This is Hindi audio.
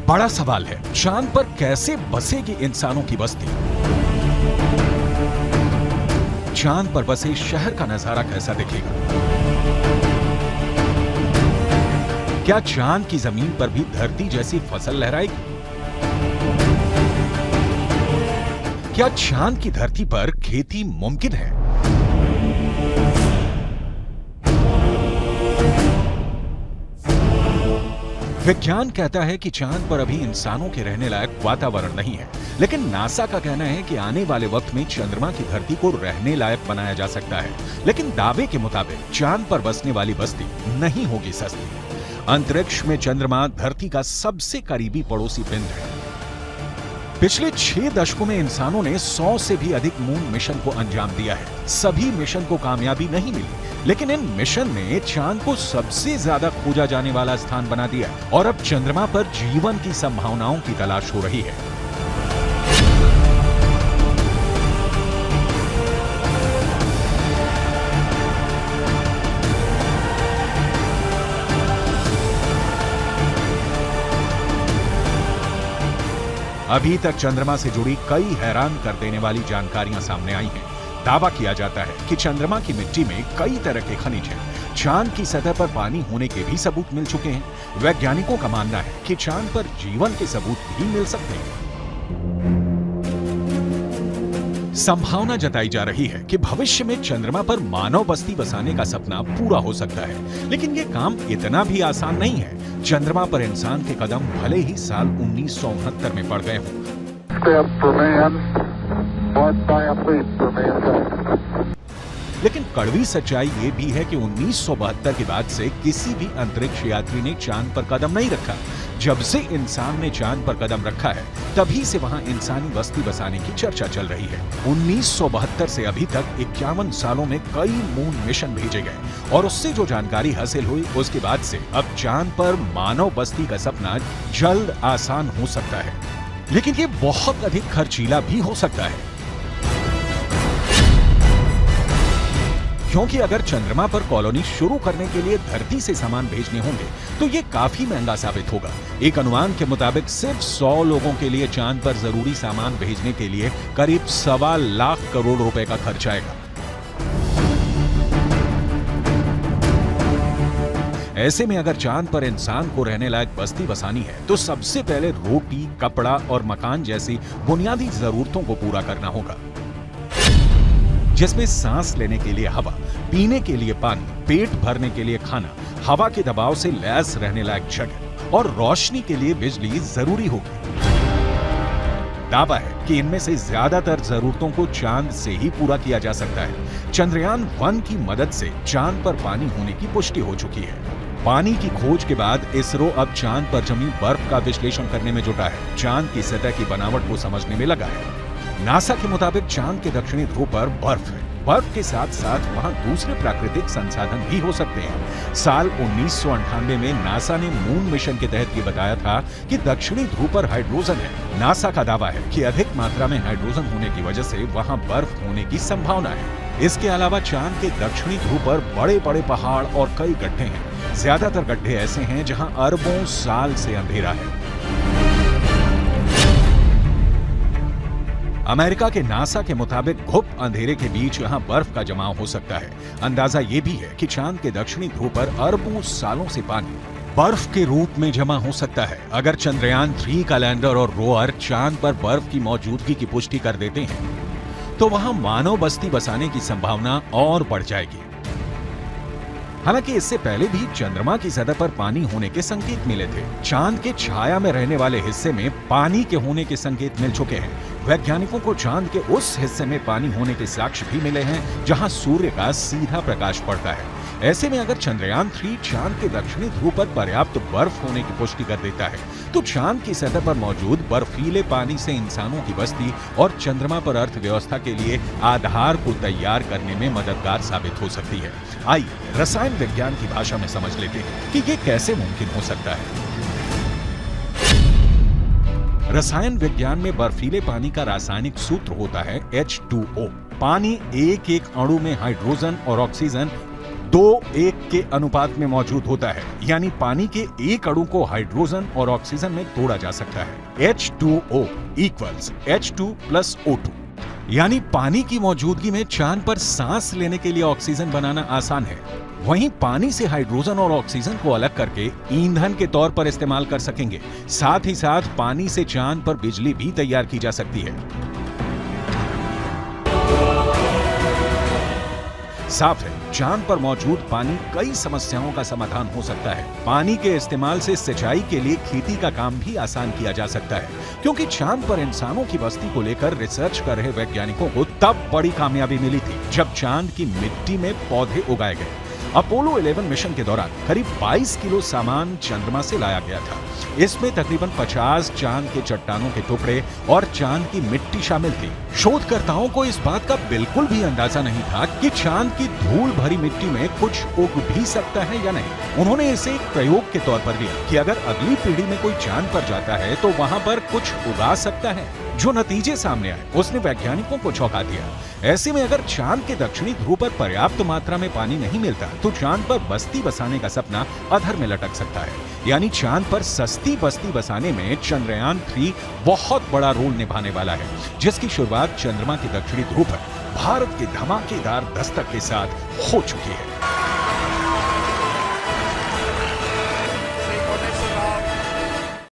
बड़ा सवाल है, चांद पर कैसे बसेगी इंसानों की बस्ती? चांद पर बसे शहर का नजारा कैसा दिखेगा? क्या चांद की जमीन पर भी धरती जैसी फसल लहराएगी? क्या चांद की धरती पर खेती मुमकिन है? विज्ञान कहता है कि चांद पर अभी इंसानों के रहने लायक वातावरण नहीं है, लेकिन नासा का कहना है कि आने वाले वक्त में चंद्रमा की धरती को रहने लायक बनाया जा सकता है। लेकिन दावे के मुताबिक चांद पर बसने वाली बस्ती नहीं होगी सस्ती। अंतरिक्ष में चंद्रमा धरती का सबसे करीबी पड़ोसी पिंड है। पिछले 6 दशकों में इंसानों ने 100 से भी अधिक मून मिशन को अंजाम दिया है। सभी मिशन को कामयाबी नहीं मिली, लेकिन इन मिशन ने चांद को सबसे ज्यादा खोजा जाने वाला स्थान बना दिया और अब चंद्रमा पर जीवन की संभावनाओं की तलाश हो रही है। अभी तक चंद्रमा से जुड़ी कई हैरान कर देने वाली जानकारियां सामने आई हैं। दावा किया जाता है कि चंद्रमा की मिट्टी में कई तरह के खनिज हैं। चांद की सतह पर पानी होने के भी सबूत मिल चुके हैं। वैज्ञानिकों का मानना है कि चांद पर जीवन के सबूत भी मिल सकते हैं। संभावना जताई जा रही है कि भविष्य में चंद्रमा पर मानव बस्ती बसाने का सपना पूरा हो सकता है, लेकिन यह काम इतना भी आसान नहीं है। चंद्रमा पर इंसान के कदम भले ही साल 1969 में पड़ गए हों, लेकिन कड़वी सच्चाई ये भी है कि 1972 के बाद से किसी भी अंतरिक्ष यात्री ने चांद पर कदम नहीं रखा। जब से इंसान ने चांद पर कदम रखा है, तभी से वहां इंसानी बस्ती बसाने की चर्चा चल रही है। 1972 से अभी तक 51 सालों में कई मून मिशन भेजे गए और उससे जो जानकारी हासिल हुई, उसके बाद से अब चांद पर मानव बस्ती का सपना जल्द आसान हो सकता है, लेकिन ये बहुत अधिक खर्चीला भी हो सकता है। क्योंकि अगर चंद्रमा पर कॉलोनी शुरू करने के लिए धरती से सामान भेजने होंगे तो ये काफी महंगा साबित होगा। एक अनुमान के मुताबिक सिर्फ 100 लोगों के लिए चांद पर जरूरी सामान भेजने के लिए करीब 1.25 लाख करोड़ रुपए का खर्च आएगा। ऐसे में अगर चांद पर इंसान को रहने लायक बस्ती बसानी है तो सबसे पहले रोटी, कपड़ा और मकान जैसी बुनियादी जरूरतों को पूरा करना होगा, जिसमें सांस लेने के लिए हवा, पीने के लिए पानी, पेट भरने के लिए खाना, हवा के दबाव से लैस रहने लायक जगह और रोशनी के लिए बिजली जरूरी होगी। दावा है कि इनमें से ज्यादातर जरूरतों को चांद से ही पूरा किया जा सकता है। चंद्रयान 1 की मदद से चांद पर पानी होने की पुष्टि हो चुकी है। पानी की खोज के बाद इसरो अब चांद पर जमी बर्फ का विश्लेषण करने में जुटा है। चांद की सतह की बनावट को समझने में लगा है। नासा के मुताबिक चांद के दक्षिणी ध्रुव पर बर्फ है। बर्फ के साथ साथ वहां दूसरे प्राकृतिक संसाधन भी हो सकते हैं। साल 1998 में नासा ने मून मिशन के तहत ये बताया था कि दक्षिणी ध्रुव पर हाइड्रोजन है। नासा का दावा है कि अधिक मात्रा में हाइड्रोजन होने की वजह से वहां बर्फ होने की संभावना है। इसके अलावा चांद के दक्षिणी ध्रुव पर बड़े बड़े पहाड़ और कई गड्ढे हैं। ज्यादातर गड्ढे ऐसे हैं जहां अरबों साल से अंधेरा है। अमेरिका के नासा के मुताबिक गुप्त अंधेरे के बीच यहां बर्फ का जमाव हो सकता है। अंदाजा यह भी है कि चांद के दक्षिणी ध्रुव पर अरबों सालों से पानी बर्फ के रूप में जमा हो सकता है। अगर चंद्रयान 3 का लैंडर और रोवर चांद पर बर्फ की मौजूदगी की पुष्टि कर देते हैं तो वहां मानव बस्ती बसाने की संभावना और बढ़ जाएगी। हालांकि इससे पहले भी चंद्रमा की सतह पर पानी होने के संकेत मिले थे। चांद के छाया में रहने वाले हिस्से में पानी के होने के संकेत मिल चुके हैं। वैज्ञानिकों को चांद के उस हिस्से में पानी होने के साक्ष्य भी मिले हैं जहां सूर्य का सीधा प्रकाश पड़ता है। ऐसे में अगर चंद्रयान 3 चांद के दक्षिणी ध्रुव पर पर्याप्त बर्फ होने की पुष्टि कर देता है तो चांद की सतह पर मौजूद बर्फीले पानी से इंसानों की बस्ती और चंद्रमा पर अर्थव्यवस्था के लिए आधार को तैयार करने में मददगार साबित हो सकती है। आइए रसायन विज्ञान की भाषा में समझ लेते हैं कि ये कैसे मुमकिन हो सकता है। रसायन विज्ञान में बर्फीले पानी का रासायनिक सूत्र होता है H2O। पानी एक एक अणु में हाइड्रोजन और ऑक्सीजन 2:1 के अनुपात में मौजूद होता है, यानी पानी के एक अणु को हाइड्रोजन और ऑक्सीजन में तोड़ा जा सकता है। H2O equals H2 plus O2, यानी पानी की मौजूदगी में चांद पर सांस लेने के लिए ऑक्सीजन बनाना आसान है। वहीं पानी से हाइड्रोजन और ऑक्सीजन को अलग करके ईंधन के तौर पर इस्तेमाल कर सकेंगे। साथ ही साथ पानी से चांद पर बिजली भी तैयार की जा सकती है। साफ है, चांद पर मौजूद पानी कई समस्याओं का समाधान हो सकता है। पानी के इस्तेमाल से सिंचाई के लिए खेती का काम भी आसान किया जा सकता है, क्योंकि चांद पर इंसानों की बस्ती को लेकर रिसर्च कर रहे वैज्ञानिकों को तब बड़ी कामयाबी मिली थी जब चांद की मिट्टी में पौधे उगाए गए। अपोलो 11 मिशन के दौरान करीब 22 किलो सामान चंद्रमा से लाया गया था। इसमें तकरीबन 50 चांद के चट्टानों के टुकड़े और चांद की मिट्टी शामिल थी। शोधकर्ताओं को इस बात का बिल्कुल भी अंदाजा नहीं था कि चांद की धूल भरी मिट्टी में कुछ उग भी सकता है या नहीं। उन्होंने इसे एक प्रयोग के तौर पर लिया कि अगर अगली पीढ़ी में कोई चांद पर जाता है तो वहां पर कुछ उगा सकता है। जो नतीजे सामने आए उसने वैज्ञानिकों को चौंका दिया। ऐसे में अगर चांद के दक्षिणी ध्रुव पर पर्याप्त मात्रा में पानी नहीं मिलता तो चांद पर बस्ती बसाने का सपना अधर में लटक सकता है। यानी चांद पर सस्ती बस्ती बसाने में चंद्रयान 3 बहुत बड़ा रोल निभाने वाला है, जिसकी शुरुआत चंद्रमा के दक्षिणी ध्रुव पर भारत के धमाकेदार दस्तक के साथ हो चुकी है।